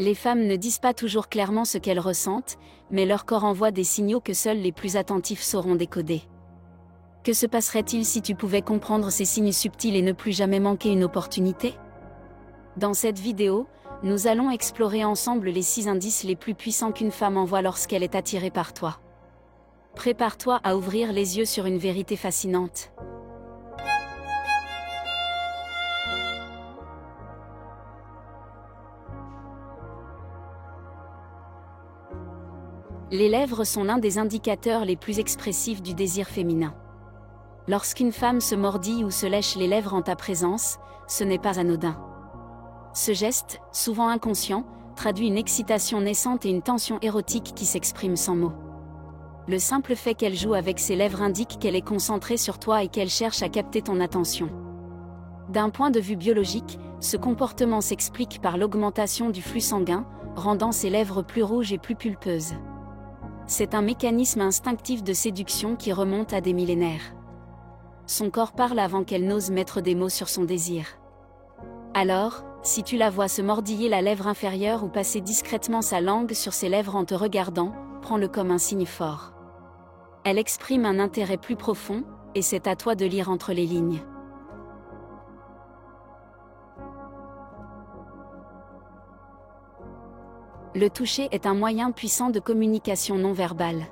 Les femmes ne disent pas toujours clairement ce qu'elles ressentent, mais leur corps envoie des signaux que seuls les plus attentifs sauront décoder. Que se passerait-il si tu pouvais comprendre ces signes subtils et ne plus jamais manquer une opportunité? Dans cette vidéo, nous allons explorer ensemble les 6 indices les plus puissants qu'une femme envoie lorsqu'elle est attirée par toi. Prépare-toi à ouvrir les yeux sur une vérité fascinante. Les lèvres sont l'un des indicateurs les plus expressifs du désir féminin. Lorsqu'une femme se mordille ou se lèche les lèvres en ta présence, ce n'est pas anodin. Ce geste, souvent inconscient, traduit une excitation naissante et une tension érotique qui s'expriment sans mots. Le simple fait qu'elle joue avec ses lèvres indique qu'elle est concentrée sur toi et qu'elle cherche à capter ton attention. D'un point de vue biologique, ce comportement s'explique par l'augmentation du flux sanguin, rendant ses lèvres plus rouges et plus pulpeuses. C'est un mécanisme instinctif de séduction qui remonte à des millénaires. Son corps parle avant qu'elle n'ose mettre des mots sur son désir. Alors, si tu la vois se mordiller la lèvre inférieure ou passer discrètement sa langue sur ses lèvres en te regardant, prends-le comme un signe fort. Elle exprime un intérêt plus profond, et c'est à toi de lire entre les lignes. Le toucher est un moyen puissant de communication non verbale.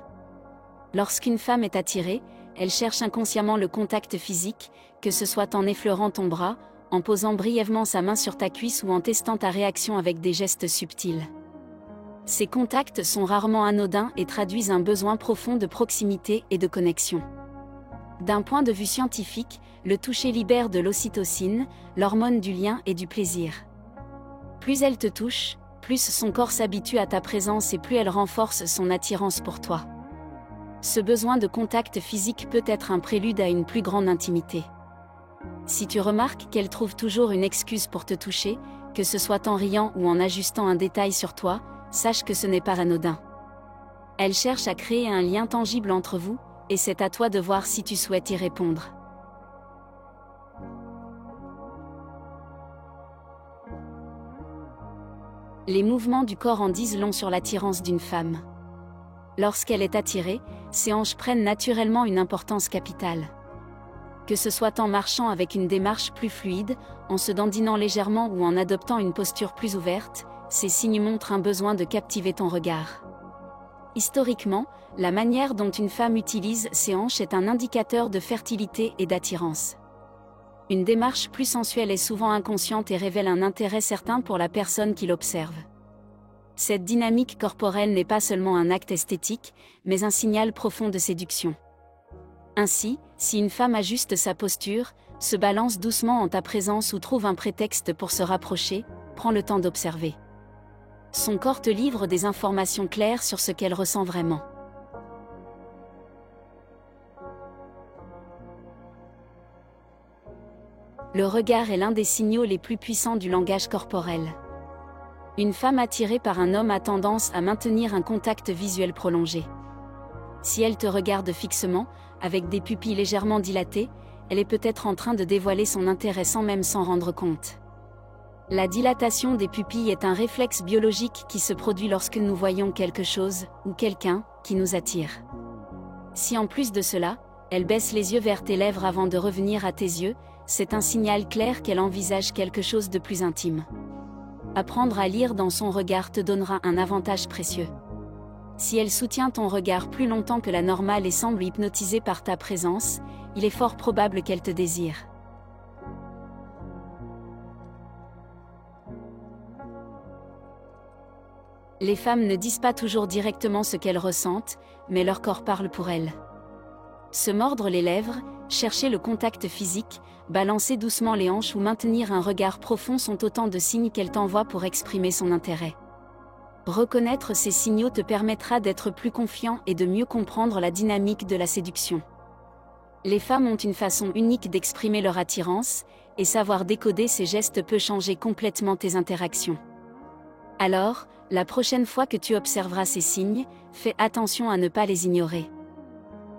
Lorsqu'une femme est attirée, elle cherche inconsciemment le contact physique, que ce soit en effleurant ton bras, en posant brièvement sa main sur ta cuisse ou en testant ta réaction avec des gestes subtils. Ces contacts sont rarement anodins et traduisent un besoin profond de proximité et de connexion. D'un point de vue scientifique, le toucher libère de l'ocytocine, l'hormone du lien et du plaisir. Plus elle te touche, plus son corps s'habitue à ta présence et plus elle renforce son attirance pour toi. Ce besoin de contact physique peut être un prélude à une plus grande intimité. Si tu remarques qu'elle trouve toujours une excuse pour te toucher, que ce soit en riant ou en ajustant un détail sur toi, sache que ce n'est pas anodin. Elle cherche à créer un lien tangible entre vous, et c'est à toi de voir si tu souhaites y répondre. Les mouvements du corps en disent long sur l'attirance d'une femme. Lorsqu'elle est attirée, ses hanches prennent naturellement une importance capitale. Que ce soit en marchant avec une démarche plus fluide, en se dandinant légèrement ou en adoptant une posture plus ouverte, ces signes montrent un besoin de captiver ton regard. Historiquement, la manière dont une femme utilise ses hanches est un indicateur de fertilité et d'attirance. Une démarche plus sensuelle est souvent inconsciente et révèle un intérêt certain pour la personne qui l'observe. Cette dynamique corporelle n'est pas seulement un acte esthétique, mais un signal profond de séduction. Ainsi, si une femme ajuste sa posture, se balance doucement en ta présence ou trouve un prétexte pour se rapprocher, prends le temps d'observer. Son corps te livre des informations claires sur ce qu'elle ressent vraiment. Le regard est l'un des signaux les plus puissants du langage corporel. Une femme attirée par un homme a tendance à maintenir un contact visuel prolongé. Si elle te regarde fixement, avec des pupilles légèrement dilatées, elle est peut-être en train de dévoiler son intérêt sans même s'en rendre compte. La dilatation des pupilles est un réflexe biologique qui se produit lorsque nous voyons quelque chose, ou quelqu'un, qui nous attire. Si en plus de cela, elle baisse les yeux vers tes lèvres avant de revenir à tes yeux, c'est un signal clair qu'elle envisage quelque chose de plus intime. Apprendre à lire dans son regard te donnera un avantage précieux. Si elle soutient ton regard plus longtemps que la normale et semble hypnotisée par ta présence, il est fort probable qu'elle te désire. Les femmes ne disent pas toujours directement ce qu'elles ressentent, mais leur corps parle pour elles. Se mordre les lèvres, chercher le contact physique, balancer doucement les hanches ou maintenir un regard profond sont autant de signes qu'elle t'envoie pour exprimer son intérêt. Reconnaître ces signaux te permettra d'être plus confiant et de mieux comprendre la dynamique de la séduction. Les femmes ont une façon unique d'exprimer leur attirance, et savoir décoder ces gestes peut changer complètement tes interactions. Alors, la prochaine fois que tu observeras ces signes, fais attention à ne pas les ignorer.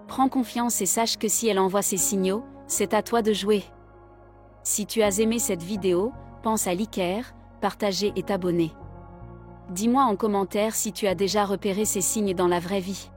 Prends confiance et sache que si elle envoie ces signaux, c'est à toi de jouer. Si tu as aimé cette vidéo, pense à liker, partager et t'abonner. Dis-moi en commentaire si tu as déjà repéré ces signes dans la vraie vie.